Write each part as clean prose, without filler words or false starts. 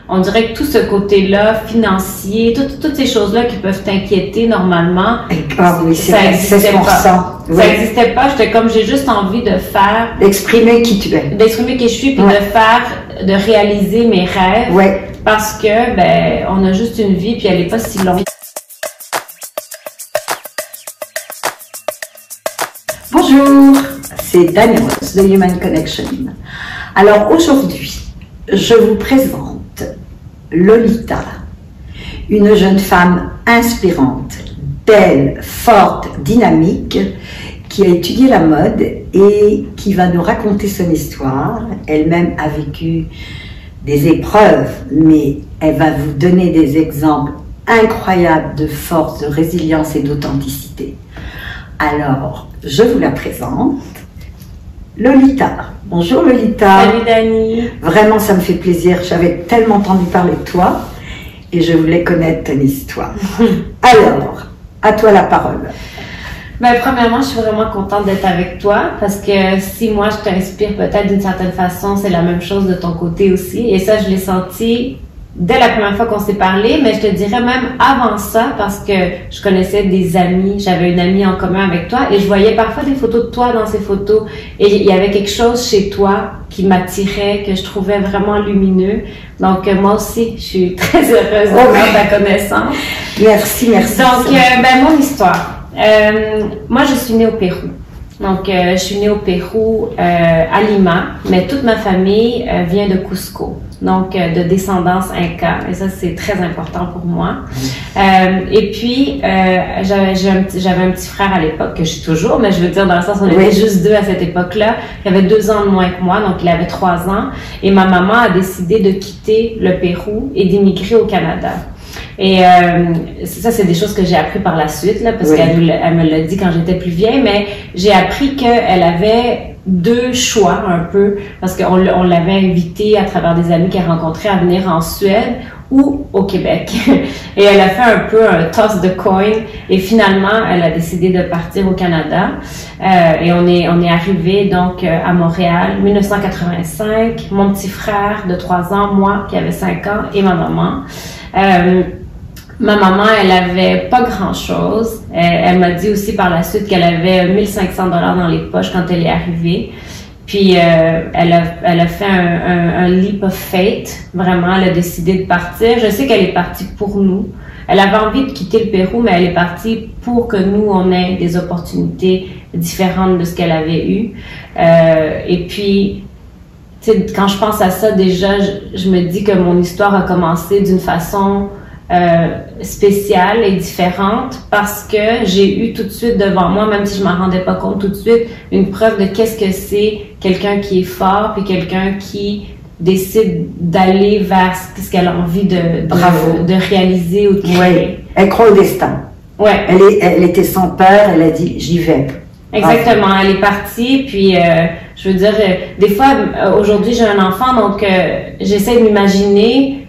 on dirait que tout ce côté-là, financier, toutes ces choses-là qui peuvent t'inquiéter normalement, ah oui, ça n'existait pas. Oui. Ça n'existait pas. J'étais comme, j'ai juste envie de faire... D'exprimer qui tu es. D'exprimer qui je suis, puis de réaliser mes rêves. Ouais. Parce que, ben, on a juste une vie, puis elle n'est pas si longue. Bonjour, c'est Dani Ross de Human Connection. Alors aujourd'hui, je vous présente Lolita, une jeune femme inspirante, belle, forte, dynamique, qui a étudié la mode et qui va nous raconter son histoire. Elle-même a vécu des épreuves, mais elle va vous donner des exemples incroyables de force, de résilience et d'authenticité. Alors, je vous la présente, Lolita. Bonjour Lolita. Salut Dani. Vraiment, ça me fait plaisir. J'avais tellement entendu parler de toi et je voulais connaître ton histoire. Alors, à toi la parole. Ben, premièrement, je suis vraiment contente d'être avec toi parce que si moi je t'inspire peut-être d'une certaine façon, c'est la même chose de ton côté aussi. Et ça, je l'ai senti dès la première fois qu'on s'est parlé, mais je te dirais même avant ça parce que je connaissais des amis, j'avais une amie en commun avec toi et je voyais parfois des photos de toi dans ces photos et il y avait quelque chose chez toi qui m'attirait, que je trouvais vraiment lumineux. Donc moi aussi, je suis très heureuse de faire ta connaissance. Merci, merci. Donc, ben, mon histoire. Moi, je suis née au Pérou. Donc, je suis née au Pérou, à Lima, mais toute ma famille vient de Cusco, donc de descendance inca, et ça, c'est très important pour moi. Et puis, j'avais un petit frère à l'époque, que je suis toujours, mais je veux dire, dans le sens, on était juste deux à cette époque-là. Il avait 2 ans de moins que moi, donc il avait 3 ans, et ma maman a décidé de quitter le Pérou et d'immigrer au Canada. Et ça, c'est des choses que j'ai appris par la suite, là, parce qu'elle me l'a dit quand j'étais plus vieille, mais j'ai appris qu'elle avait 2 choix un peu, parce qu'on l'avait invitée à travers des amis qu'elle rencontrait à venir en Suède ou au Québec. Et elle a fait un peu un toss de coin, et finalement, elle a décidé de partir au Canada. Et on est arrivé donc à Montréal, 1985, mon petit frère de 3 ans, moi qui avait 5 ans, et ma maman. Ma maman, elle avait pas grand-chose. Elle m'a dit aussi par la suite qu'elle avait 1500 $ dans les poches quand elle est arrivée. Puis elle a fait un leap of faith. Vraiment, elle a décidé de partir. Je sais qu'elle est partie pour nous. Elle avait envie de quitter le Pérou, mais elle est partie pour que nous, on ait des opportunités différentes de ce qu'elle avait eu. Et puis, quand je pense à ça, déjà, je me dis que mon histoire a commencé d'une façon spéciale et différente parce que j'ai eu tout de suite devant moi, même si je m'en rendais pas compte tout de suite, une preuve de qu'est-ce que c'est quelqu'un qui est fort puis quelqu'un qui décide d'aller vers ce qu'elle a envie de réaliser ou de créer. Ouais. Elle croit au destin. Ouais. Elle était sans peur, elle a dit j'y vais. Exactement, elle est partie, puis je veux dire, des fois, aujourd'hui j'ai un enfant, donc j'essaie de m'imaginer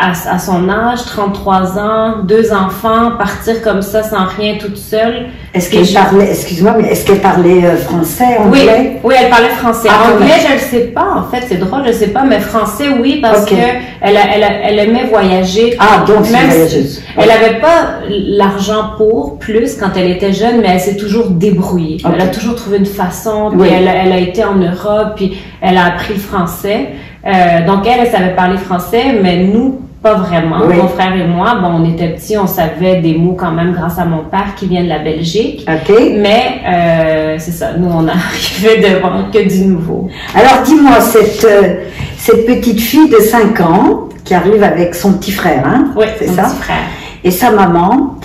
à son âge, 33 ans, 2 enfants, partir comme ça sans rien toute seule. Est-ce qu'elle parlait, excuse-moi, mais est-ce qu'elle parlait français, anglais? Oui, elle parlait français. Anglais, je le sais pas, en fait, c'est drôle, je sais pas, mais français, oui, parce que elle aimait voyager. Ah, donc c'est même voyageuse. Elle avait pas l'argent pour plus quand elle était jeune, mais elle s'est toujours débrouillée. Elle a toujours trouvé une façon, puis elle a été en Europe, puis elle a appris le français. Donc elle savait parler français, mais nous, pas vraiment. Mon frère et moi, bon, on était petits, on savait des mots quand même grâce à mon père qui vient de la Belgique. Mais c'est ça, nous on arrivait devant que du nouveau. Alors dis-moi, cette petite fille de 5 ans qui arrive avec son petit frère, hein? Oui, c'est ça. Petit frère. Et sa maman.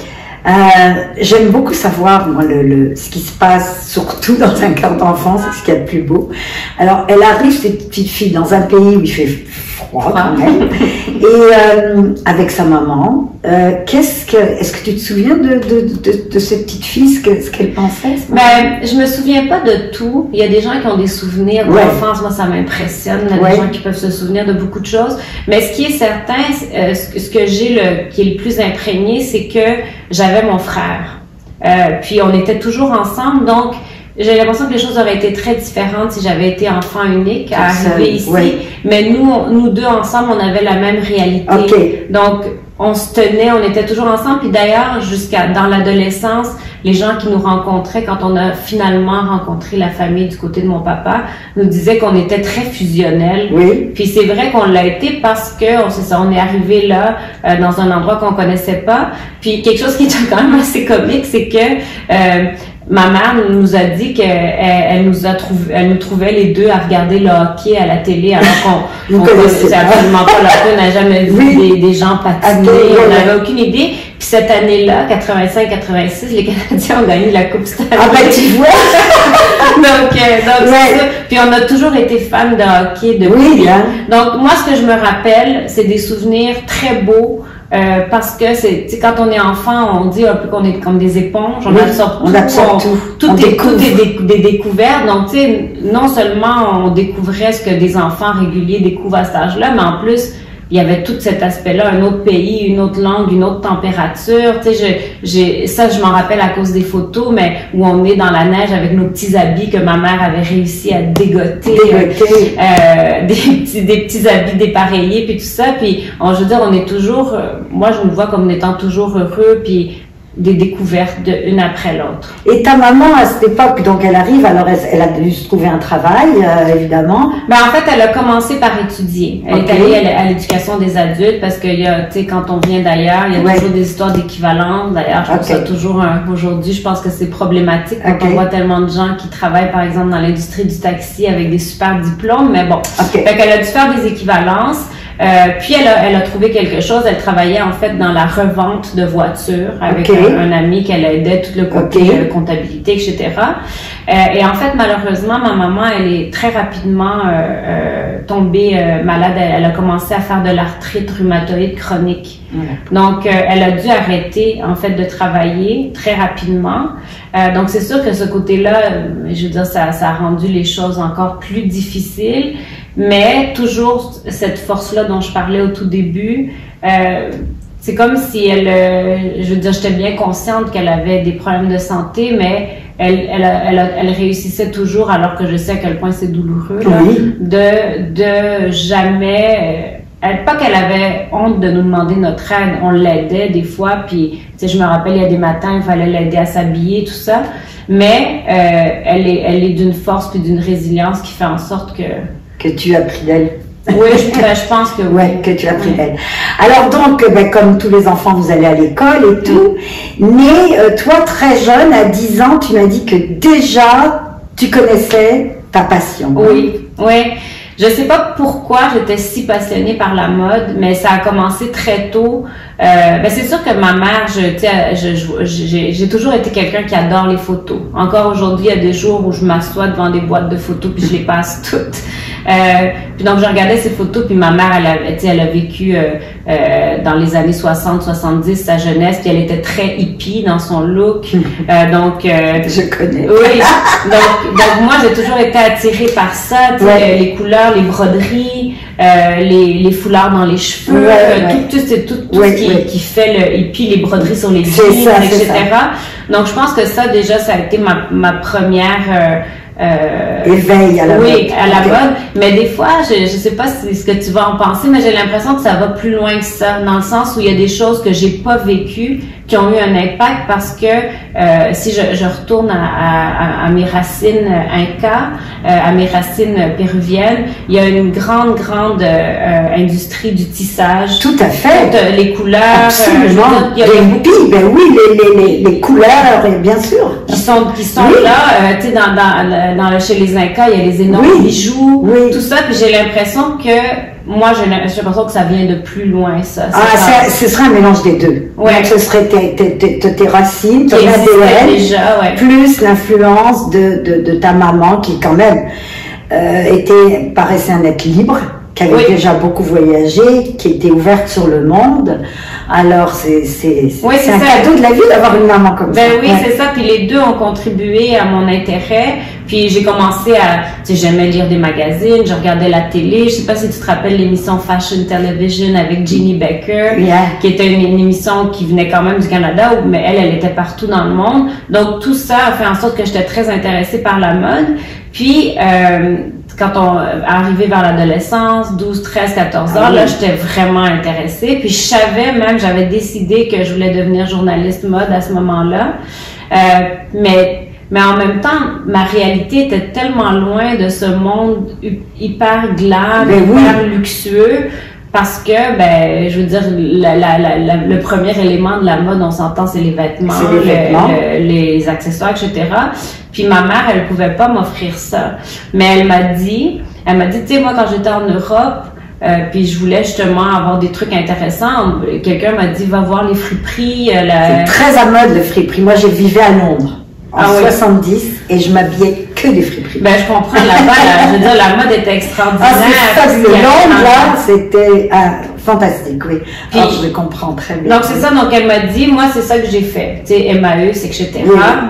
J'aime beaucoup savoir moi, ce qui se passe, surtout dans un cœur d'enfant, c'est ce qu'il y a de plus beau. Alors, elle arrive, cette petite fille, dans un pays où il fait froid quand même, et avec sa maman. Est-ce que tu te souviens de cette petite fille, ce qu'elle pensait? Ben, je me souviens pas de tout. Il y a des gens qui ont des souvenirs d'enfance. Moi, ça m'impressionne. Il y a des gens qui peuvent se souvenir de beaucoup de choses. Mais ce qui est certain, ce que j'ai qui est le plus imprégné, c'est que j'avais mon frère. Puis on était toujours ensemble, donc j'ai l'impression que les choses auraient été très différentes si j'avais été enfant unique à arriver ici. Oui. Mais nous deux ensemble, on avait la même réalité. Okay. Donc, on se tenait, on était toujours ensemble. Puis d'ailleurs, jusqu'à dans l'adolescence, les gens qui nous rencontraient, quand on a finalement rencontré la famille du côté de mon papa, nous disaient qu'on était très fusionnels. Oui. Puis c'est vrai qu'on l'a été parce que on est arrivé là dans un endroit qu'on connaissait pas. Puis quelque chose qui est quand même assez comique, c'est que ma mère nous a dit qu'elle nous trouvait les deux à regarder le hockey à la télé alors qu'on connaissait absolument pas le hockey, on n'a jamais vu des gens patiner, on n'avait aucune idée. Puis cette année-là, 85-86, les Canadiens ont gagné la Coupe Stanley. Ah ben tu vois! donc c'est ça. Puis on a toujours été fans de hockey depuis. Oui, hein? Donc moi, ce que je me rappelle, c'est des souvenirs très beaux. Parce que c'est, quand on est enfant, on dit un peu qu'on est comme des éponges, on absorbe tout. Tout est des découvertes. Donc, tu sais, non seulement on découvrait ce que des enfants réguliers découvrent à cet âge-là, mais en plus, il y avait tout cet aspect-là, un autre pays, une autre langue, une autre température. Tu sais, ça, je m'en rappelle à cause des photos, mais où on est dans la neige avec nos petits habits que ma mère avait réussi à dégoter, des petits habits dépareillés, puis tout ça. Puis, je veux dire, on est toujours, moi, je me vois comme étant toujours heureux, puis des découvertes une après l'autre. Et ta maman, à cette époque, donc elle arrive, alors elle a dû se trouver un travail, évidemment. Ben, en fait, elle a commencé par étudier. Elle est allée à l'éducation des adultes parce que, tu sais, quand on vient d'ailleurs, il y a toujours des histoires d'équivalence. D'ailleurs, je trouve ça toujours, aujourd'hui, je pense que c'est problématique quand on voit tellement de gens qui travaillent, par exemple, dans l'industrie du taxi avec des super diplômes, mais bon. Fait qu'elle a dû faire des équivalences. Puis elle a trouvé quelque chose. Elle travaillait en fait dans la revente de voitures avec un ami qu'elle aidait tout le côté comptabilité, etc. Et en fait, malheureusement, ma maman, elle est très rapidement tombée malade. Elle a commencé à faire de l'arthrite rhumatoïde chronique. Donc, elle a dû arrêter en fait de travailler très rapidement. Donc, c'est sûr que ce côté-là, je veux dire, ça a rendu les choses encore plus difficiles. Mais toujours cette force-là dont je parlais au tout début, c'est comme si je veux dire, j'étais bien consciente qu'elle avait des problèmes de santé, mais elle réussissait toujours, alors que je sais à quel point c'est douloureux, là, de jamais, pas qu'elle avait honte de nous demander notre aide, on l'aidait des fois, puis tu sais, je me rappelle, il y a des matins, il fallait l'aider à s'habiller, tout ça, mais elle est d'une force puis d'une résilience qui fait en sorte que tu as pris d'elle. Oui, je pense que oui. Que tu as pris d'elle. Alors donc, comme tous les enfants, vous allez à l'école et tout, mais toi, très jeune, à 10 ans, tu m'as dit que déjà, tu connaissais ta passion. Oui. Je sais pas pourquoi j'étais si passionnée par la mode, mais ça a commencé très tôt. C'est sûr que ma mère, j'ai toujours été quelqu'un qui adore les photos. Encore aujourd'hui, il y a des jours où je m'assois devant des boîtes de photos puis je les passe toutes. Puis donc je regardais ces photos, puis ma mère, elle a vécu dans les années 60-70 sa jeunesse, puis elle était très hippie dans son look. Je connais. Oui. Donc moi j'ai toujours été attirée par ça, les couleurs, les broderies, les foulards dans les cheveux, tout ce qui fait le hippie, les broderies sur les jeans, etc. Donc je pense que ça déjà ça a été ma première éveil à la mode. Oui, à la mode. Mais des fois, je sais pas ce que tu vas en penser, mais j'ai l'impression que ça va plus loin que ça, dans le sens où il y a des choses que j'ai pas vécues qui ont eu un impact parce que si je retourne à mes racines inca, à mes racines péruviennes, il y a une grande industrie du tissage. Tout à fait. Toutes les couleurs. Absolument. Les couleurs, bien sûr. Qui sont là, tu sais, chez les Incas, il y a les énormes bijoux, tout ça, puis j'ai l'impression que moi, j'ai l'impression que ça vient de plus loin, ça. Ce serait un mélange des deux. Donc, ce serait tes racines, ton ADN, plus l'influence de ta maman qui, quand même, paraissait un être libre, qui avait déjà beaucoup voyagé, qui était ouverte sur le monde. Alors, c'est un cadeau de la vie d'avoir une maman comme ça. Oui, c'est ça. Puis les deux ont contribué à mon intérêt. Puis j'ai commencé à, tu sais, j'aimais lire des magazines, je regardais la télé. Je sais pas si tu te rappelles l'émission Fashion Television avec Jeannie Becker, qui était une émission qui venait quand même du Canada, mais elle était partout dans le monde. Donc tout ça a fait en sorte que j'étais très intéressée par la mode. Puis quand on arrivé vers l'adolescence, 12, 13, 14 ans, là, j'étais vraiment intéressée. Puis je savais même, j'avais décidé que je voulais devenir journaliste mode à ce moment-là. Mais en même temps, ma réalité était tellement loin de ce monde hyper glam, hyper luxueux. Parce que, je veux dire, le premier élément de la mode, on s'entend, c'est les vêtements, les accessoires, etc. Puis ma mère, elle pouvait pas m'offrir ça. Mais elle m'a dit, tu sais, moi, quand j'étais en Europe, puis je voulais justement avoir des trucs intéressants, quelqu'un m'a dit, va voir les friperies. C'est très à mode, le friperie. Moi, je vivais à Londres. En 70, et je m'habillais que des friperies. Je comprends là-bas, je veux dire, la mode était extraordinaire. C'est fabuleux. Londres, là, c'était fantastique, oui. Puis, alors, je le comprends très bien. Donc, c'est ça, donc elle m'a dit, moi, c'est ça que j'ai fait. Tu sais, Emmaüs, etc.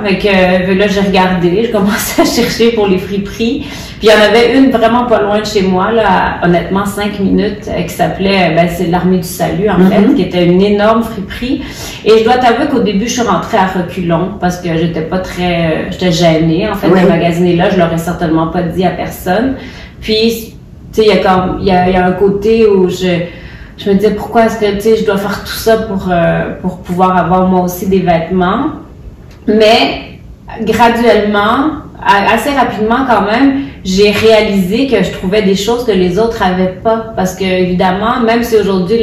Fait que là, j'ai regardé, je commençais à chercher pour les friperies. Puis, il y en avait une vraiment pas loin de chez moi, là, honnêtement, 5 minutes, qui s'appelait, c'est l'Armée du Salut, en fait, qui était une énorme friperie. Et je dois t'avouer qu'au début, je suis rentrée à reculons, parce que j'étais gênée, en fait, de magasiner là. Je l'aurais certainement pas dit à personne. Puis, tu sais, il y a un côté où je me disais, pourquoi est-ce que, tu sais, je dois faire tout ça pour pouvoir avoir moi aussi des vêtements. Mais, graduellement, assez rapidement quand même, j'ai réalisé que je trouvais des choses que les autres avaient pas. Parce que, évidemment, même si aujourd'hui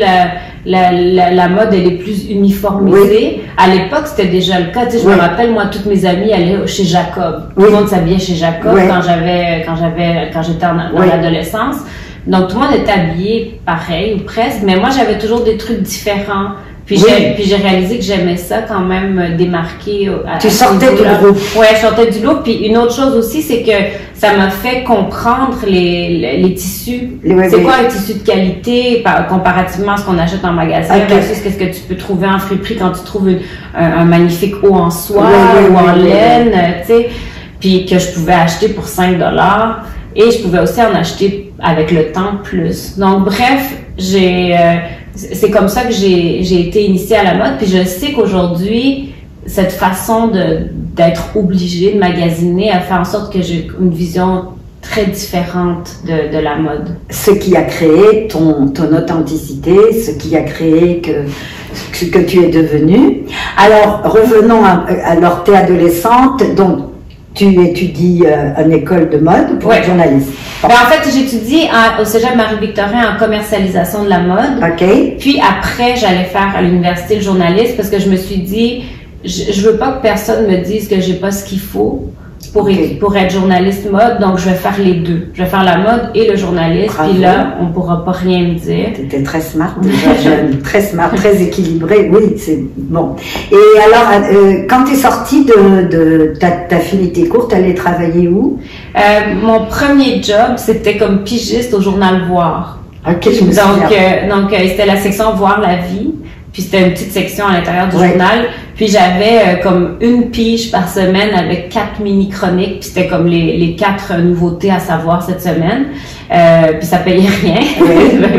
la mode, elle est plus uniformisée, à l'époque, c'était déjà le cas. Tu sais, je me rappelle, moi, toutes mes amies allaient chez Jacob. Tout le monde s'habillait chez Jacob quand j'étais dans l'adolescence. Donc, tout le monde était habillé pareil ou presque, mais moi, j'avais toujours des trucs différents. Puis j'ai réalisé que j'aimais ça quand même démarquer. Tu sortais du lot. Ouais, je sortais du lot. Puis une autre chose aussi, c'est que ça m'a fait comprendre les tissus. C'est quoi un tissu de qualité comparativement à ce qu'on achète en magasin versus qu'est-ce que tu peux trouver en friperie quand tu trouves un magnifique haut en soie ou en laine, tu sais. Puis que je pouvais acheter pour 5 $. Et je pouvais aussi en acheter avec le temps plus. Donc bref, c'est comme ça que j'ai été initiée à la mode. Puis je sais qu'aujourd'hui, cette façon d'être obligée de magasiner a fait en sorte que j'ai une vision très différente de la mode. Ce qui a créé ton authenticité, ce qui a créé ce que tu es devenue. Alors revenons alors t'es adolescente, donc tu étudies à une école de mode pour être journaliste. En fait, j'étudie au Cégep Marie-Victorin en commercialisation de la mode. Puis après, j'allais faire à l'université le journalisme parce que je me suis dit, je veux pas que personne me dise que j'ai pas ce qu'il faut pour être journaliste mode, donc je vais faire les deux. Je vais faire la mode et le journalisme, puis là, on pourra pas rien me dire. T'étais très smart déjà, jeune, très smart, très équilibrée, oui, c'est bon. Et alors, quand t'es sortie t'as fini tes cours, t'allais travailler où? Mon premier job, c'était comme pigiste au journal Voir. Ok, je me souviens. Donc, c'était la section Voir la vie. Puis c'était une petite section à l'intérieur du journal. Puis j'avais comme une pige par semaine avec 4 mini-chroniques. Puis c'était comme les 4 nouveautés à savoir cette semaine. Puis ça payait rien.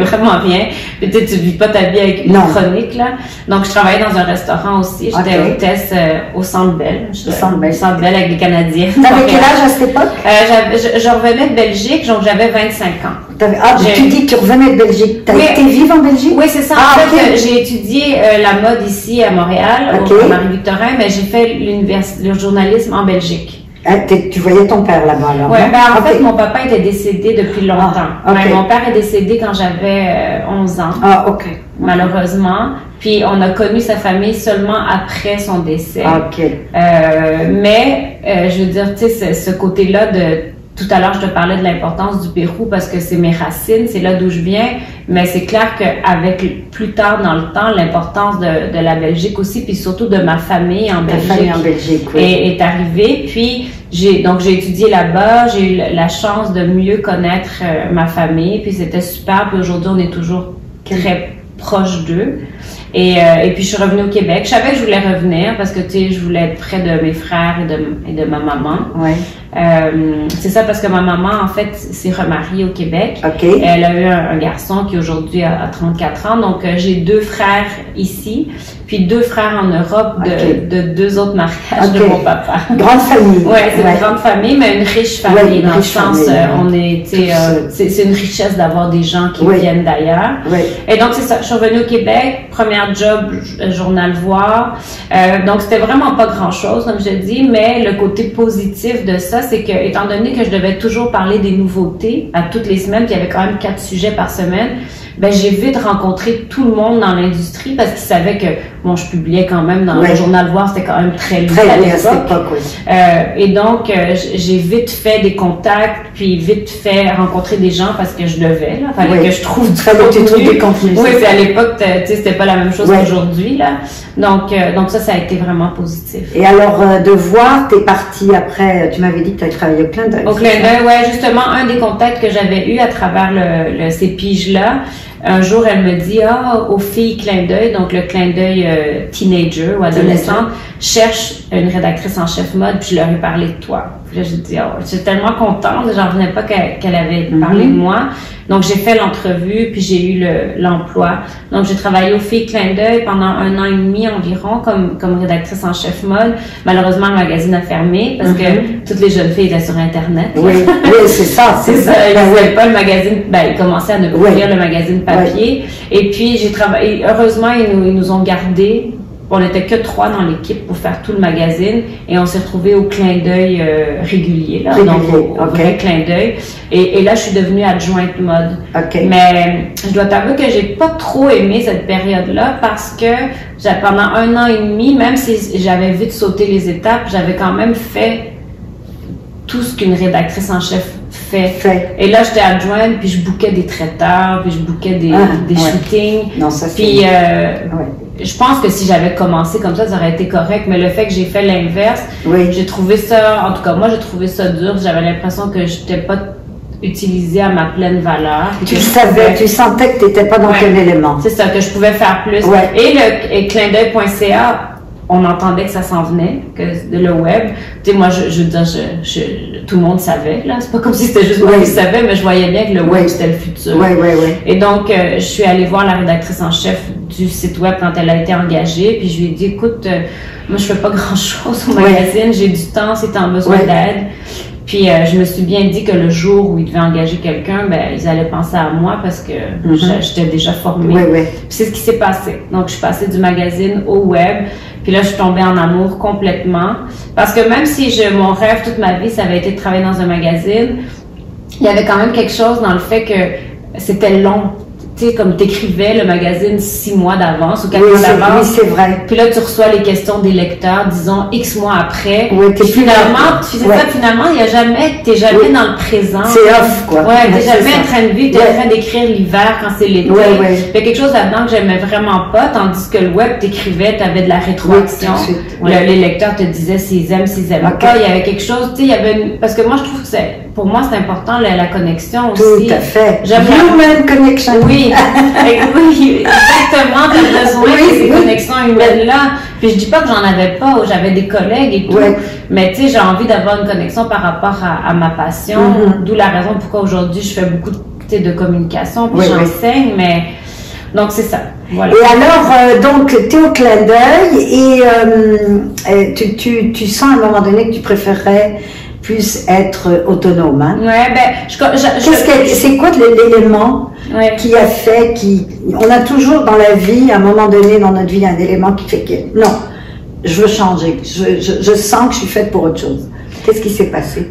Vraiment rien. Puis tu vis pas ta vie avec une chronique, là. Donc je travaillais dans un restaurant aussi. J'étais hôtesse au Centre Bell. Au Centre Bell avec les Canadiens. T'avais quel âge à cette époque? Je revenais de Belgique, donc j'avais 25 ans. Tu dis que tu revenais de Belgique. T'as été vivre en Belgique? Oui, c'est ça. En fait, j'ai étudié la mode ici à Montréal, au Marie-Victorin, mais j'ai fait le journalisme en Belgique. Tu voyais ton père là-bas, alors? Oui, en fait, mon papa était décédé depuis longtemps. Mon père est décédé quand j'avais 11 ans. Malheureusement. Puis on a connu sa famille seulement après son décès. Mais, je veux dire, tu sais, ce côté-là tout à l'heure, je te parlais de l'importance du Pérou parce que c'est mes racines, c'est là d'où je viens, mais c'est clair qu'avec plus tard dans le temps, l'importance de la Belgique aussi, puis surtout de ma famille en Belgique, est arrivée. Puis j'ai étudié là-bas, j'ai eu la chance de mieux connaître ma famille, puis c'était super. Puis aujourd'hui, on est toujours très proche d'eux. Et puis je suis revenue au Québec. Je savais que je voulais revenir parce que tu sais, je voulais être près de mes frères et de ma maman. C'est ça parce que ma maman, en fait, s'est remariée au Québec. Okay. Elle a eu un garçon qui aujourd'hui a 34 ans. Donc, j'ai 2 frères ici, puis 2 frères en Europe de 2 autres mariages de mon papa. Grande famille. Oui, c'est une grande famille, mais une riche famille. Dans le sens, on est, c'est une richesse d'avoir des gens qui viennent d'ailleurs. Et donc, c'est ça. Je suis revenue au Québec, première job, Journal Voir. Donc, c'était vraiment pas grand-chose, comme je dis, mais le côté positif de ça, c'est que, étant donné que je devais toujours parler des nouveautés à toutes les semaines, puis il y avait quand même 4 sujets par semaine, ben j'ai vite rencontré tout le monde dans l'industrie parce qu'ils savaient que, bon, je publiais quand même dans le Journal Voir, c'était quand même très lu à l'époque. Et donc, j'ai vite fait des contacts, puis vite fait rencontrer des gens parce que je devais, là. Fallait que je trouve du contenu. Oui, puis à l'époque, tu sais, c'était pas la même chose qu'aujourd'hui, là. Donc ça a été vraiment positif. Et alors, de voir, t'es partie après, tu m'avais dit que tu avais travaillé au Clin d'œil. Au Clin d'œil, ouais, justement, un des contacts que j'avais eu à travers ces piges-là, un jour, elle me dit, aux filles Clin d'œil, donc le Clin d'œil teenager ou adolescente, cherche une rédactrice en chef mode, puis je leur ai parlé de toi. Puis là, j'ai dit, j'étais tellement contente, j'en revenais pas qu'elle avait parlé de moi. Donc, j'ai fait l'entrevue, puis j'ai eu l'emploi. Donc, j'ai travaillé aux filles Clin d'œil pendant 1 an et demi environ comme rédactrice en chef mode. Malheureusement, le magazine a fermé parce que toutes les jeunes filles étaient sur Internet. Oui, c'est ça. C'est ça. Ils ne voulaient pas le magazine, ils commençaient à ne plus lire le magazine papier. Et puis, j'ai travaillé, heureusement, ils nous ont gardés. On n'était que 3 dans l'équipe pour faire tout le magazine et on s'est retrouvés au Clin d'œil régulier, là, donc au vrai Clin d'œil. Et là, je suis devenue adjointe mode. Mais je dois t'avouer que j'ai pas trop aimé cette période-là parce que pendant 1 an et demi, même si j'avais vite sauté les étapes, j'avais quand même fait tout ce qu'une rédactrice en chef fait. Et là, j'étais adjointe, puis je bookais des traiteurs, puis je bookais des shootings. Non, ça puis je pense que si j'avais commencé comme ça aurait été correct, mais le fait que j'ai fait l'inverse, j'ai trouvé ça, en tout cas moi j'ai trouvé ça dur, j'avais l'impression que je n'étais pas utilisée à ma pleine valeur. Tu sentais que tu n'étais pas dans quel élément. C'est ça, que je pouvais faire plus. Et clindeuil.ca, on entendait que ça s'en venait, que le web. Tu sais, moi, je veux dire, tout le monde savait, là. C'est pas comme si c'était juste moi qui savais, mais je voyais bien que le web, c'était le futur. Et donc, je suis allée voir la rédactrice en chef du site web quand elle a été engagée, puis je lui ai dit, écoute, moi, je fais pas grand-chose au magazine, j'ai du temps si tu as besoin d'aide. Puis, je me suis bien dit que le jour où ils devaient engager quelqu'un, ils allaient penser à moi parce que j'étais déjà formée. Puis, c'est ce qui s'est passé. Donc, je suis passée du magazine au web. Puis là, je suis tombée en amour complètement. Parce que même si mon rêve toute ma vie, ça avait été de travailler dans un magazine, il y avait quand même quelque chose dans le fait que c'était long. Tu sais, comme t'écrivais le magazine 6 mois d'avance ou 4 mois d'avance. Oui, c'est vrai. Puis là, tu reçois les questions des lecteurs, disons, X mois après. Puis finalement, t'es jamais dans le présent. C'est off, quoi. T'es jamais en train de vivre, t'es en train d'écrire l'hiver quand c'est l'été. Il y a quelque chose là-dedans que j'aimais vraiment pas, tandis que le web, t'écrivais, t'avais de la rétroaction. Les lecteurs te disaient s'ils aiment, s'ils aiment pas. Il y avait quelque chose, tu sais, parce que moi, je trouve que pour moi, c'est important, la connexion aussi. Tout à fait. Human connection. Oui, exactement, t'as besoin de ces connexions humaines-là. Puis je dis pas que j'en avais pas, ou j'avais des collègues et tout, mais tu sais, j'ai envie d'avoir une connexion par rapport à ma passion, d'où la raison pourquoi aujourd'hui je fais beaucoup de communication, puis j'enseigne, mais donc c'est ça. Voilà. Et alors, donc, tu es au Clin d'œil et tu sens à un moment donné que tu préférerais plus être autonome. Hein? C'est quoi l'élément qui a fait, on a toujours dans la vie, à un moment donné dans notre vie, un élément qui fait que, non, je veux changer, je sens que je suis faite pour autre chose. Qu'est-ce qui s'est passé?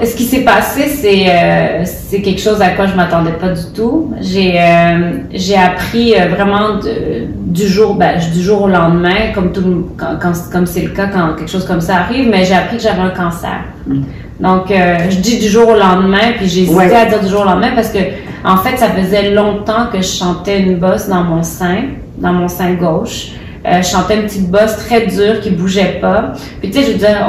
Ce qui s'est passé, c'est quelque chose à quoi je m'attendais pas du tout. J'ai appris vraiment du jour au lendemain, comme c'est le cas quand quelque chose comme ça arrive, mais j'ai appris que j'avais un cancer. Donc, je dis du jour au lendemain, puis j'ai hésité à dire du jour au lendemain parce que, en fait, ça faisait longtemps que je chantais une bosse dans mon sein gauche. Je chantais une petite bosse très dure qui bougeait pas. Puis tu sais, je veux dire,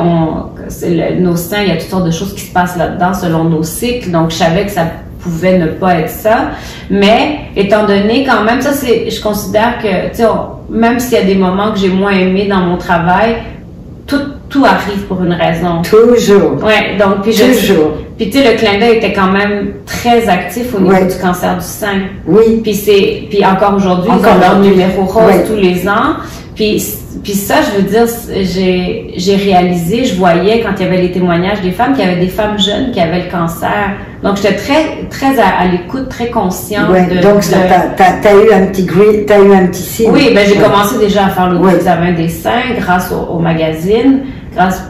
nos seins, il y a toutes sortes de choses qui se passent là-dedans selon nos cycles. Donc, je savais que ça pouvait ne pas être ça. Mais, étant donné quand même, je considère que, tu sais, même s'il y a des moments que j'ai moins aimé dans mon travail, tout arrive pour une raison. Toujours. Ouais, donc, puis Toujours. Puis tu sais, le clin d'œil était quand même très actif au niveau du cancer du sein. Oui. Puis encore aujourd'hui, ils ont leur numéro rose tous les ans. Puis ça, je veux dire, j'ai réalisé, je voyais quand il y avait les témoignages des femmes, qu'il y avait des femmes jeunes qui avaient le cancer. Donc, j'étais très à l'écoute, très consciente de... Donc, t'as eu un petit signe. Oui, ben j'ai commencé déjà à faire l'examen des seins grâce au magazine.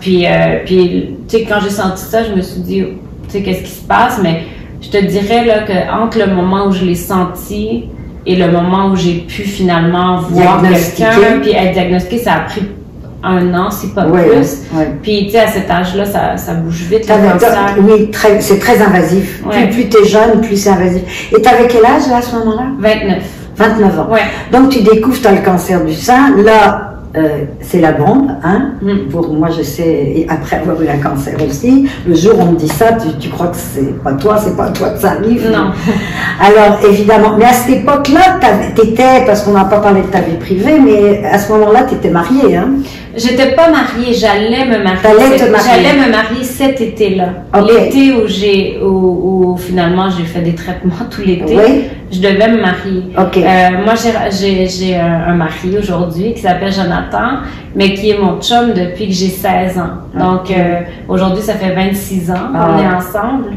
Puis tu sais, quand j'ai senti ça, je me suis dit, tu sais, qu'est-ce qui se passe? Mais je te dirais là que entre le moment où je l'ai senti et le moment où j'ai pu finalement voir quelqu'un puis être diagnostiquée, ça a pris 1 an, si pas plus. Puis tu sais, à cet âge-là, ça bouge vite. Oui, c'est très invasif. Plus t'es jeune, plus c'est invasif. Et t'avais quel âge là à ce moment-là? 29 ans. Donc tu découvres, t'as le cancer du sein. Là, c'est la bombe, hein. Pour moi, je sais, après avoir eu un cancer aussi, le jour où on me dit ça, tu crois que c'est pas toi que ça arrive. Non. Alors, évidemment, mais à cette époque-là, t'étais, parce qu'on n'a pas parlé de ta vie privée, mais à ce moment-là, t'étais mariée, hein. J'étais pas mariée, j'allais me marier. J'allais me marier cet été-là. L'été où finalement j'ai fait des traitements tout l'été. Je devais me marier. Moi, j'ai un mari aujourd'hui qui s'appelle Jonathan, mais qui est mon chum depuis que j'ai 16 ans. Donc, aujourd'hui, ça fait 26 ans qu'on est ensemble.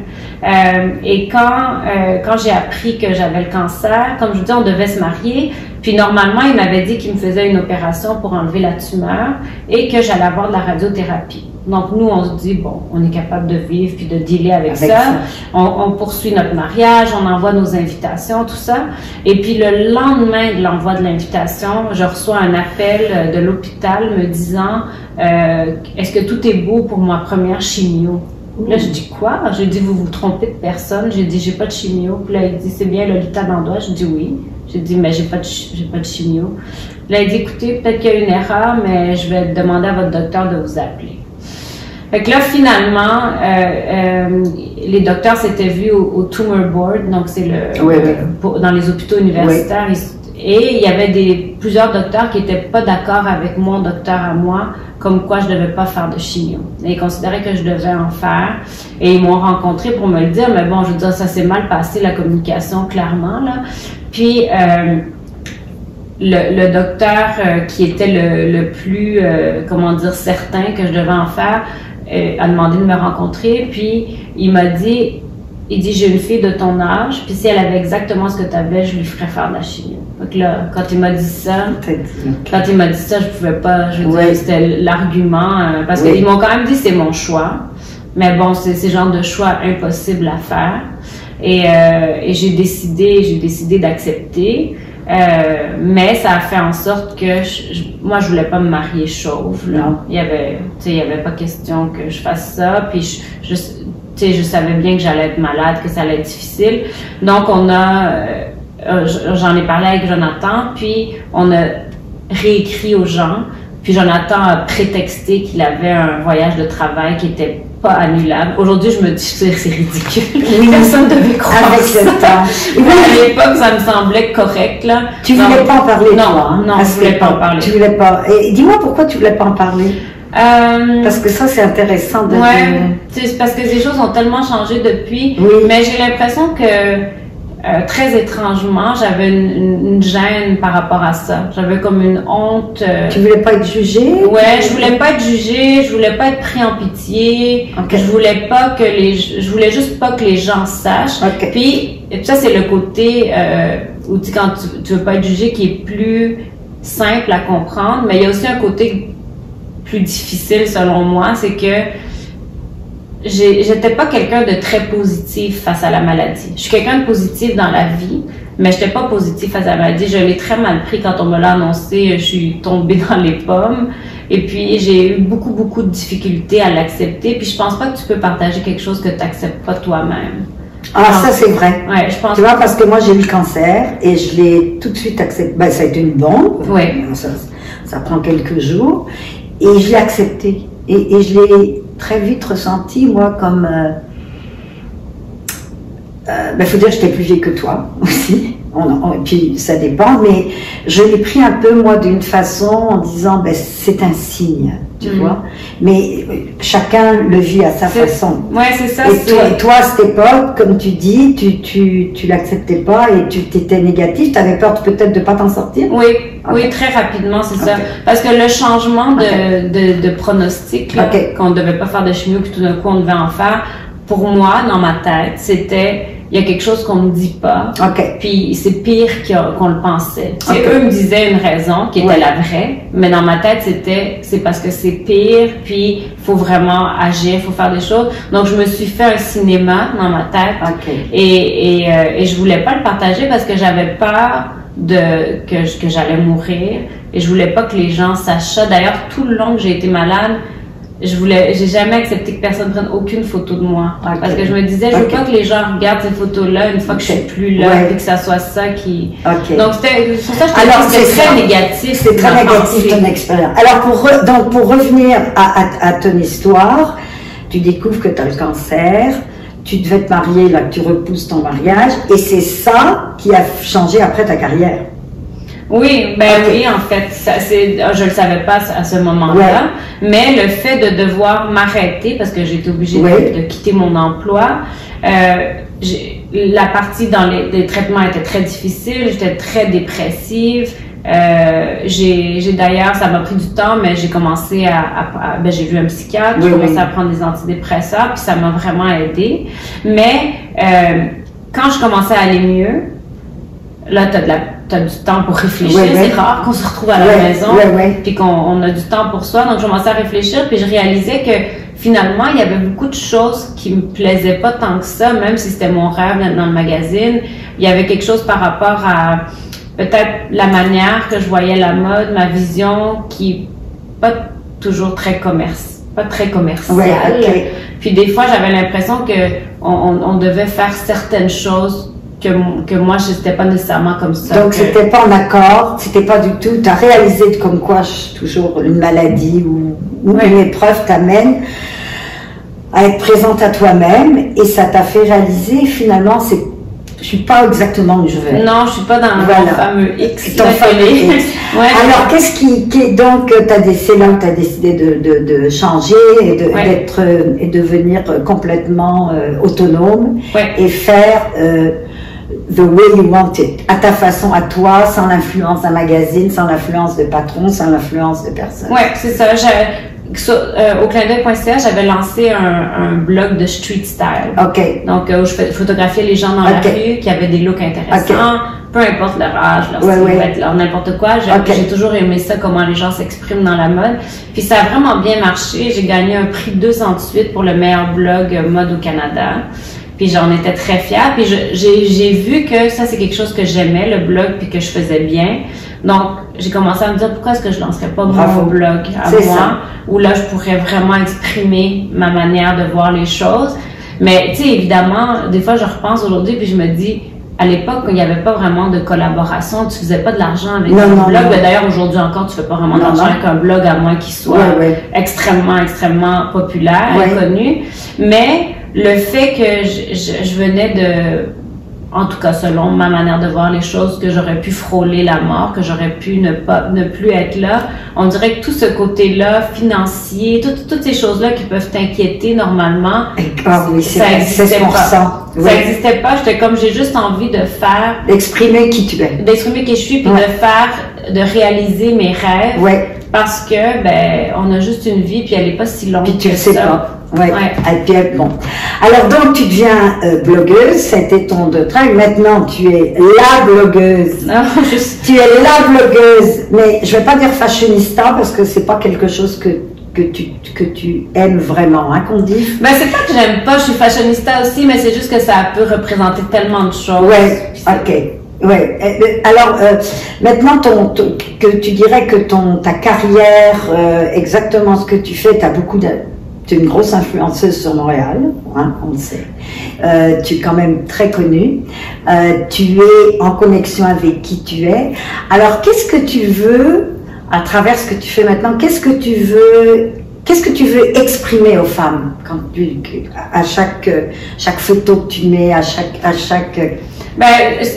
Et quand j'ai appris que j'avais le cancer, comme je vous dis, on devait se marier. Puis normalement, il m'avait dit qu'il me faisait une opération pour enlever la tumeur et que j'allais avoir de la radiothérapie. Donc nous, on se dit, bon, on est capable de vivre puis de dealer avec ça. On poursuit notre mariage, on envoie nos invitations, tout ça. Et puis le lendemain de l'envoi de l'invitation, je reçois un appel de l'hôpital me disant, est-ce que tout est beau pour ma première chimio? Là, je dis quoi? Je dis, vous vous trompez de personne. J'ai dit, j'ai pas de chimio. Puis là, il dit, c'est bien Lolita Dandois. Je dis oui. J'ai dit, mais j'ai pas de chimio. Là, il dit, écoutez, peut-être qu'il y a une erreur, mais je vais demander à votre docteur de vous appeler. Fait que là, finalement, les docteurs s'étaient vus au Tumor Board, donc c'est dans les hôpitaux universitaires. Et il y avait plusieurs docteurs qui n'étaient pas d'accord avec mon docteur à moi, comme quoi je ne devais pas faire de chimio. Et ils considéraient que je devais en faire. Et ils m'ont rencontré pour me le dire, mais bon, je veux dire, ça s'est mal passé, la communication, clairement, là. Puis, le docteur qui était le plus, comment dire, certain que je devais en faire, a demandé de me rencontrer. Puis, il m'a dit, j'ai une fille de ton âge, puis si elle avait exactement ce que tu avais, je lui ferais faire de la chimio. Donc là, quand il m'a dit ça, je pouvais pas, je veux dire, c'était l'argument, parce qu'ils m'ont quand même dit c'est mon choix, mais bon, c'est ce genre de choix impossible à faire. Et j'ai décidé d'accepter, mais ça a fait en sorte que moi je voulais pas me marier chauve, là. Il y avait pas question que je fasse ça, puis je savais bien que j'allais être malade, que ça allait être difficile. Donc, j'en ai parlé avec Jonathan, puis on a réécrit aux gens. Puis Jonathan a prétexté qu'il avait un voyage de travail qui était pas annulable. Aujourd'hui, je me dis que c'est ridicule. Personne ne devait croire avec ça. Le temps. Mais à l'époque, ça me semblait correct, là. Tu voulais pas en parler? Non, je voulais pas en parler. Tu voulais pas. Et dis-moi pourquoi tu voulais pas en parler? Parce que ça, c'est intéressant de dire. C'est parce que les choses ont tellement changé depuis. Mais j'ai l'impression que très étrangement, j'avais une gêne par rapport à ça. J'avais comme une honte. Tu voulais pas être jugée? Ouais, je voulais pas être jugée, je voulais pas être pris en pitié. Je voulais juste pas que les gens sachent. Puis ça, c'est le côté où quand tu veux pas être jugée qui est plus simple à comprendre, mais il y a aussi un côté plus difficile selon moi, c'est que j'étais pas quelqu'un de très positif face à la maladie. Je suis quelqu'un de positif dans la vie, mais j'étais pas positif face à la maladie. Je l'ai très mal pris quand on me l'a annoncé. Je suis tombée dans les pommes. Et puis, j'ai eu beaucoup de difficultés à l'accepter. Puis, je pense pas que tu peux partager quelque chose que tu n'acceptes pas toi-même. Ça c'est vrai. Ouais, je pense. Tu vois, parce que moi j'ai eu le cancer et je l'ai tout de suite accepté. Ben, ça a été une bombe. Ça prend quelques jours. Et je l'ai accepté. Et je l'ai très vite ressenti, moi, comme... faut dire que j'étais plus vieille que toi, aussi. Et puis, ça dépend. Mais je l'ai pris un peu, moi, d'une façon, en disant, c'est un signe. tu vois. Mais chacun le vit à sa façon. Ouais, c'est ça. Et toi, à cette époque, comme tu dis, tu l'acceptais pas et tu étais négatif, tu avais peur peut-être de pas t'en sortir? Oui, oui, très rapidement, c'est ça. Parce que le changement de pronostic, qu'on ne devait pas faire de chimio, puis tout d'un coup on devait en faire, pour moi, dans ma tête, c'était, il y a quelque chose qu'on ne dit pas, puis c'est pire qu'on le pensait. Eux me disaient une raison qui était la vraie, mais dans ma tête, c'est parce que c'est pire, puis il faut vraiment agir, il faut faire des choses. Donc, je me suis fait un cinéma dans ma tête, et je voulais pas le partager parce que j'avais peur que j'allais mourir, et je voulais pas que les gens sachent ça. D'ailleurs, tout le long que j'ai été malade, j'ai jamais accepté que personne prenne aucune photo de moi. Parce que je me disais, je veux pas que les gens regardent ces photos-là une fois que je suis plus là, et que ça soit ça qui... Donc, c'est pour ça que c'était très négatif. C'est très négatif ton expérience. Alors, donc, pour revenir à ton histoire, tu découvres que tu as le cancer, tu devais te marier, là, tu repousses ton mariage, et c'est ça qui a changé après ta carrière. Oui, oui, en fait, je le savais pas à ce moment-là, mais le fait de devoir m'arrêter, parce que j'étais obligée de quitter mon emploi, la partie dans les traitements était très difficile, j'étais très dépressive. J'ai d'ailleurs, ça m'a pris du temps, mais j'ai commencé j'ai vu un psychiatre, j'ai commencé à prendre des antidépresseurs, puis ça m'a vraiment aidé. Mais quand je commençais à aller mieux, là, t'as du temps pour réfléchir. C'est rare qu'on se retrouve à la maison, puis qu'on a du temps pour soi. Donc, je commençais à réfléchir, puis je réalisais que finalement, il y avait beaucoup de choses qui me plaisaient pas tant que ça, même si c'était mon rêve d'être dans le magazine. Il y avait quelque chose par rapport à peut-être la manière que je voyais la mode, ma vision qui pas toujours très commerciale. Puis des fois, j'avais l'impression que on devait faire certaines choses que moi, je n'étais pas nécessairement comme ça. Donc, c'était pas en accord, c'était pas du tout, tu as réalisé comme quoi toujours une maladie ou une épreuve t'amène à être présente à toi-même, et ça t'a fait réaliser finalement, je suis pas exactement où je veux. Non, je suis pas dans mon fameux X. Ton fameux X. Alors, qu'est-ce donc, c'est là où tu as décidé de changer et et devenir complètement autonome et faire the way you want it, à ta façon, à toi, sans l'influence d'un magazine, sans l'influence de patron, sans l'influence de personne. Ouais, c'est ça. Au clindeuil.ca, j'avais lancé un blog de street style. Donc, où je photographiais les gens dans la rue qui avaient des looks intéressants, peu importe leur âge, leur silhouette, n'importe quoi. J'ai toujours aimé ça, comment les gens s'expriment dans la mode. Puis ça a vraiment bien marché. J'ai gagné un prix 2 ans de suite pour le meilleur blog mode au Canada. Puis j'en étais très fière. Puis j'ai vu que ça, c'est quelque chose que j'aimais, le blog, puis que je faisais bien. Donc, j'ai commencé à me dire, pourquoi est-ce que je lancerais pas mon blog à moi, où là, je pourrais vraiment exprimer ma manière de voir les choses. Mais, tu sais, évidemment, des fois, je repense aujourd'hui, puis je me dis, à l'époque, il n'y avait pas vraiment de collaboration, tu faisais pas de l'argent avec un blog. D'ailleurs, aujourd'hui encore, tu fais pas vraiment d'argent avec un blog, à moins qu'il soit extrêmement populaire, connu. Mais le fait que je venais en tout cas selon ma manière de voir les choses, que j'aurais pu frôler la mort, que j'aurais pu ne plus être là, on dirait que tout ce côté-là, financier, toutes ces choses-là qui peuvent t'inquiéter normalement, ça n'existait pas. Ça n'existait pas, j'ai juste envie de faire... D'exprimer qui tu es. D'exprimer qui je suis, puis de réaliser mes rêves, parce que, on a juste une vie, puis elle n'est pas si longue que ça. Bon. Alors donc tu deviens blogueuse, c'était ton travail. Maintenant tu es la blogueuse. Tu es la blogueuse, mais je vais pas dire fashionista parce que c'est pas quelque chose que tu aimes vraiment, hein, qu'on dit. C'est pas que j'aime pas, je suis fashionista aussi, mais c'est juste que ça peut représenter tellement de choses. Alors maintenant que tu dirais que ta carrière, exactement ce que tu fais, tu es une grosse influenceuse sur Montréal, hein, on le sait. Tu es quand même très connue. Tu es en connexion avec qui tu es. Alors, qu'est-ce que tu veux, à travers ce que tu fais maintenant, qu'est-ce que tu veux exprimer aux femmes à chaque photo que tu mets, à chaque Ben,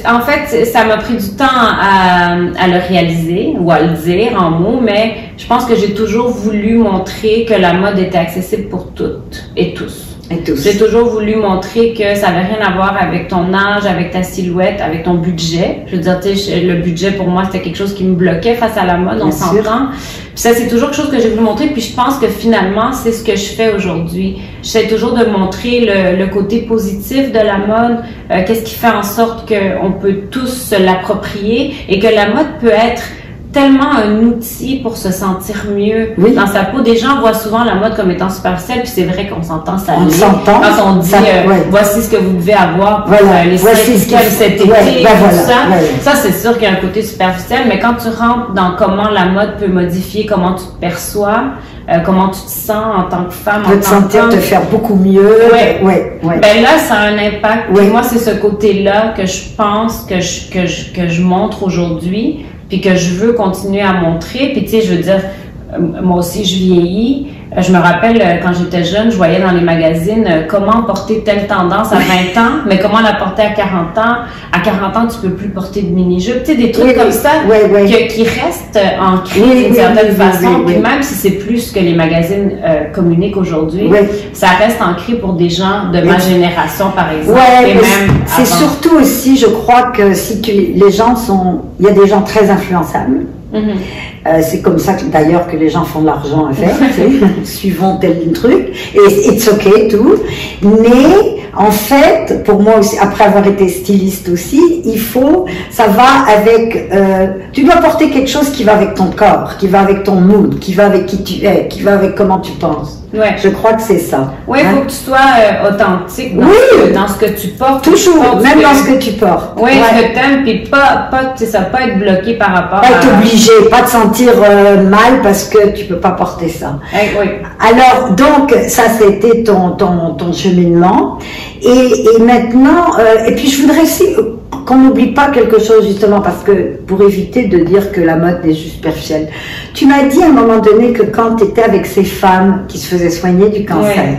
en fait, ça m'a pris du temps à le réaliser ou à le dire en mots, mais je pense que j'ai toujours voulu montrer que la mode était accessible pour toutes et tous. J'ai toujours voulu montrer que ça n'avait rien à voir avec ton âge, avec ta silhouette, avec ton budget. Je veux dire, le budget pour moi, c'était quelque chose qui me bloquait face à la mode, on s'entend. Puis ça, c'est toujours quelque chose que j'ai voulu montrer. Puis je pense que finalement, c'est ce que je fais aujourd'hui. J'essaie toujours de montrer le côté positif de la mode, qu'est-ce qui fait en sorte qu'on peut tous se l'approprier et que la mode peut être tellement un outil pour se sentir mieux dans sa peau. Des gens voient souvent la mode comme étant superficielle, puis c'est vrai qu'on s'entend, ça on s'entend quand on dit voici ce que vous devez avoir pour les voici cet été, ça c'est sûr qu'il y a un côté superficiel, mais quand tu rentres dans comment la mode peut modifier comment tu te perçois, comment tu te sens en tant que femme, peut te sentir te faire beaucoup mieux. Ben là, ça a un impact. Moi, c'est ce côté-là que je pense que je montre aujourd'hui, puis que je veux continuer à montrer. Puis tu sais, je veux dire, moi aussi, je vieillis. Je me rappelle, quand j'étais jeune, je voyais dans les magazines comment porter telle tendance à 20 ans, mais comment la porter à 40 ans. À 40 ans, tu peux plus porter de mini-jupe. Tu sais, des trucs comme ça qui restent ancrés d'une certaine façon. Puis même si c'est plus que les magazines communiquent aujourd'hui, ça reste ancré pour des gens de ma génération, par exemple. Et même c'est surtout aussi, je crois que si les gens sont... Il y a des gens très influençables. C'est comme ça d'ailleurs que les gens font de l'argent à faire, suivant tel truc, et it's okay tout. Mais en fait, pour moi aussi, après avoir été styliste aussi, ça va avec, tu dois porter quelque chose qui va avec ton corps, qui va avec ton mood, qui va avec qui tu es, qui va avec comment tu penses. Je crois que c'est ça. Il faut que tu sois authentique dans ce que tu portes. Toujours, même dans ce que tu portes. Ce que t'aimes, puis pas être bloqué par rapport à... Pas être obligé, pas te sentir mal parce que tu peux pas porter ça. Alors, donc, ça, c'était ton cheminement. Et maintenant, et puis je voudrais aussi qu'on n'oublie pas quelque chose justement, parce que pour éviter de dire que la mode est juste superficielle. Tu m'as dit à un moment donné que quand tu étais avec ces femmes qui se faisaient soigner du cancer,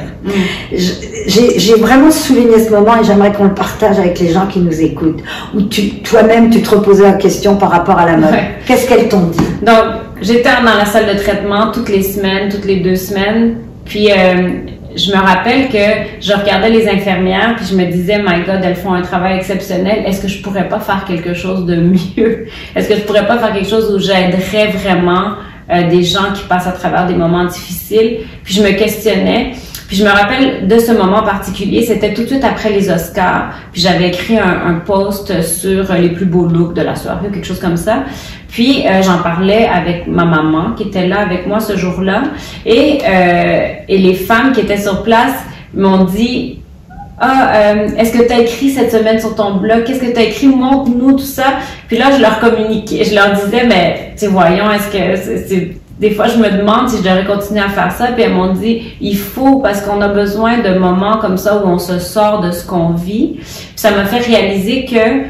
j'ai vraiment souligné ce moment et j'aimerais qu'on le partage avec les gens qui nous écoutent, où toi-même tu te reposais la question par rapport à la mode. Qu'est-ce qu'elles t'ont dit? Donc, j'étais dans la salle de traitement toutes les semaines, toutes les 2 semaines, puis je me rappelle que je regardais les infirmières puis je me disais, my God, elles font un travail exceptionnel. Est-ce que je pourrais pas faire quelque chose de mieux? Est-ce que je pourrais pas faire quelque chose où j'aiderais vraiment des gens qui passent à travers des moments difficiles? Puis je me questionnais. Puis je me rappelle de ce moment particulier, c'était tout de suite après les Oscars. Puis j'avais écrit un post sur les plus beaux looks de la soirée, quelque chose comme ça. Puis j'en parlais avec ma maman qui était là avec moi ce jour-là. Et les femmes qui étaient sur place m'ont dit est-ce que tu as écrit cette semaine sur ton blog? Qu'est-ce que tu as écrit? Montre-nous tout ça. Puis là, je leur communiquais, je leur disais, mais tu sais, voyons, est-ce que c'est... Des fois, je me demande si je devrais continuer à faire ça. Puis elles m'ont dit, il faut, parce qu'on a besoin de moments comme ça où on se sort de ce qu'on vit. Puis ça m'a fait réaliser que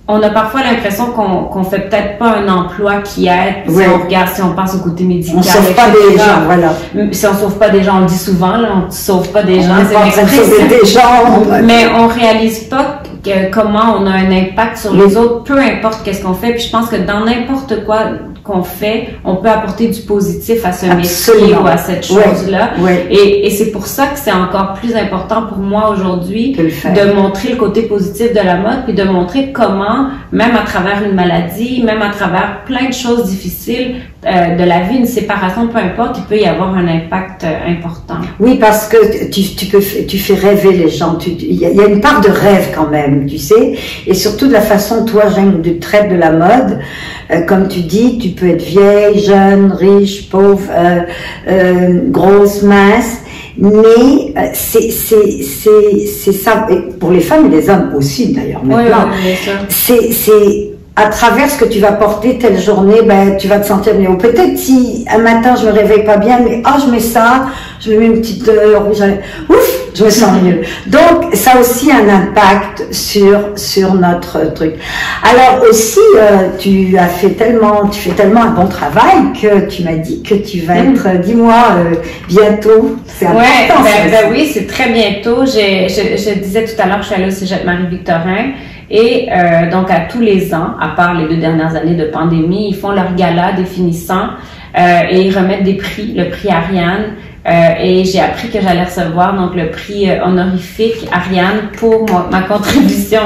on a parfois l'impression qu'on fait peut-être pas un emploi qui aide. Si on regarde, si on pense au côté médical, on sauve pas des gens, voilà. Si on sauve pas des gens, on le dit souvent, là, on sauve pas des gens. On n'est pas en train de sauver des gens. Mais on réalise pas comment on a un impact sur les autres, peu importe qu'est-ce qu'on fait. Puis je pense que dans n'importe quoi qu'on fait, on peut apporter du positif à ce métier ou à cette chose-là. Et c'est pour ça que c'est encore plus important pour moi aujourd'hui de montrer le côté positif de la mode, puis de montrer comment, même à travers une maladie, même à travers plein de choses difficiles de la vie, une séparation, peu importe, il peut y avoir un impact important. Oui, parce que tu fais rêver les gens. Il y a une part de rêve quand même, tu sais, et surtout de la façon, toi, Jeanne, tu traites de la mode. Comme tu dis, tu peux être vieille, jeune, riche, pauvre, grosse, mince, mais c'est ça, et pour les femmes et les hommes aussi d'ailleurs maintenant. C'est à travers ce que tu vas porter telle journée, ben tu vas te sentir mieux. Ou peut-être si un matin je me réveille pas bien, mais je mets ça, je me mets une petite rouge, ouf, je me sens mieux. Donc, ça a aussi un impact sur notre truc. Alors aussi, tu fais tellement un bon travail que tu m'as dit que tu vas être, dis-moi, bientôt. C'est important. Oui, c'est très bientôt. Je disais tout à l'heure que je suis allée au Cégep Marie-Victorin. Et donc, à tous les ans, à part les 2 dernières années de pandémie, ils font leur gala définissant et ils remettent des prix, le prix Ariane. Et j'ai appris que j'allais recevoir donc le prix honorifique Ariane pour ma contribution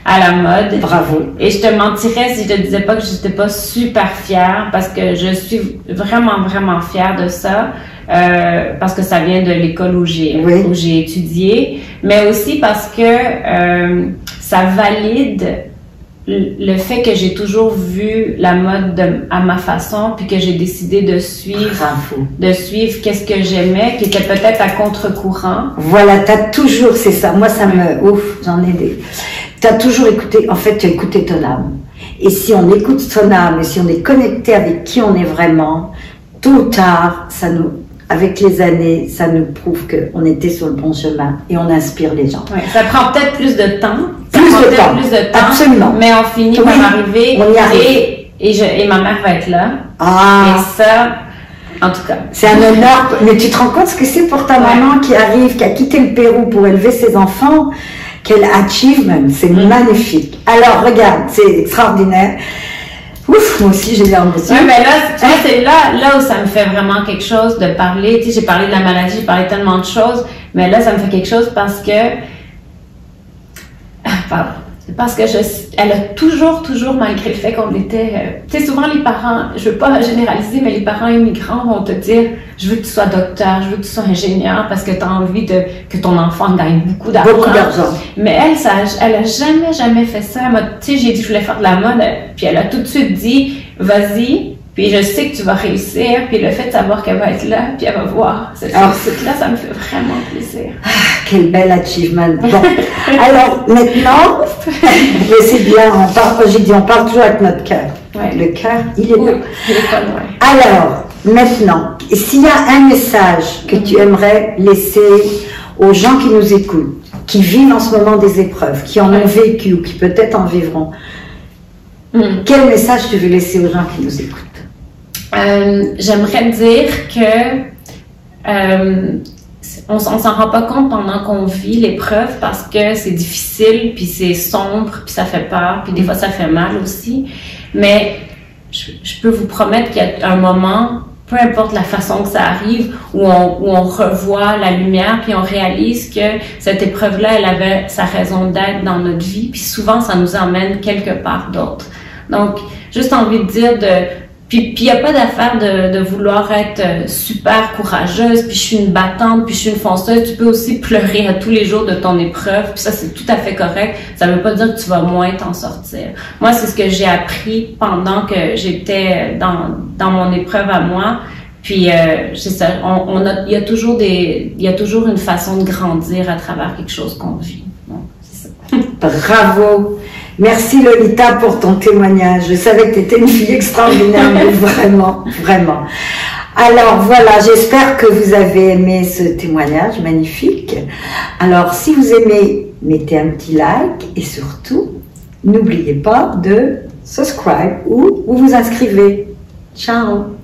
à la mode. Bravo. Et je te mentirais si je te disais pas que j'étais pas super fière parce que je suis vraiment, vraiment fière de ça. Parce que ça vient de l'école où j'ai étudié, mais aussi parce que ça valide le fait que j'ai toujours vu la mode à ma façon, puis que j'ai décidé de suivre qu'est-ce que j'aimais, qui était peut-être à contre-courant. Voilà, t'as toujours, c'est ça. Moi, ça me, j'en ai des. T'as toujours écouté. En fait, tu as écouté ton âme. Et si on écoute son âme, et si on est connecté avec qui on est vraiment, tôt ou tard, avec les années, ça nous prouve qu'on était sur le bon chemin et on inspire les gens. Ouais, ça prend peut-être plus de temps. Plus de temps, absolument. Mais on finit par arriver. On y arrive. Et ma mère va être là. Ah. Et ça, en tout cas. C'est un honneur. Mais tu te rends compte ce que c'est pour ta maman qui arrive, qui a quitté le Pérou pour élever ses enfants? Quel achievement. C'est magnifique. Alors, regarde, c'est extraordinaire. Ouf, moi aussi j'ai l'air d'émotion. Oui, mais là, tu vois, c'est là où ça me fait vraiment quelque chose de parler. Tu sais, j'ai parlé de la maladie, j'ai parlé tellement de choses, mais là, ça me fait quelque chose parce que. Pardon. Parce que elle a toujours, malgré le fait qu'on était. Tu sais, souvent les parents, je veux pas généraliser, mais les parents immigrants vont te dire je veux que tu sois docteur, je veux que tu sois ingénieur parce que tu as envie que ton enfant gagne beaucoup d'argent. Beaucoup d'argent. Mais elle a jamais fait ça. Tu sais, j'ai dit que je voulais faire de la mode, puis elle a tout de suite dit vas-y, puis je sais que tu vas réussir, puis le fait de savoir qu'elle va être là, puis elle va voir cette réussite-là, ça me fait vraiment plaisir. Ah, quel bel achievement. Bon, alors maintenant, mais c'est bien, on parle toujours avec notre cœur. Ouais. Le cœur, il est là. Il est pas loin. Alors, maintenant, s'il y a un message que tu aimerais laisser aux gens qui nous écoutent, qui vivent en ce moment des épreuves, qui en ont vécu ou qui peut-être en vivront, quel message tu veux laisser aux gens qui nous écoutent? J'aimerais dire que on s'en rend pas compte pendant qu'on vit l'épreuve parce que c'est difficile, puis c'est sombre, puis ça fait peur, puis des fois ça fait mal aussi. Mais je peux vous promettre qu'il y a un moment, peu importe la façon que ça arrive, où on revoit la lumière, puis on réalise que cette épreuve-là, elle avait sa raison d'être dans notre vie, puis souvent ça nous emmène quelque part d'autre. Donc, juste envie de dire Puis il n'y a pas d'affaire de vouloir être super courageuse, puis je suis une battante, puis je suis une fonceuse. Tu peux aussi pleurer à tous les jours de ton épreuve, puis ça, c'est tout à fait correct. Ça ne veut pas dire que tu vas moins t'en sortir. Moi, c'est ce que j'ai appris pendant que j'étais dans mon épreuve à moi. Puis, c'est ça, il y a toujours une façon de grandir à travers quelque chose qu'on vit. Donc, c'est ça. Bravo! Merci Lolita pour ton témoignage. Je savais que tu étais une fille extraordinaire, mais vraiment, vraiment. Alors voilà, j'espère que vous avez aimé ce témoignage magnifique. Alors si vous aimez, mettez un petit like et surtout, n'oubliez pas de subscribe ou vous inscrivez. Ciao!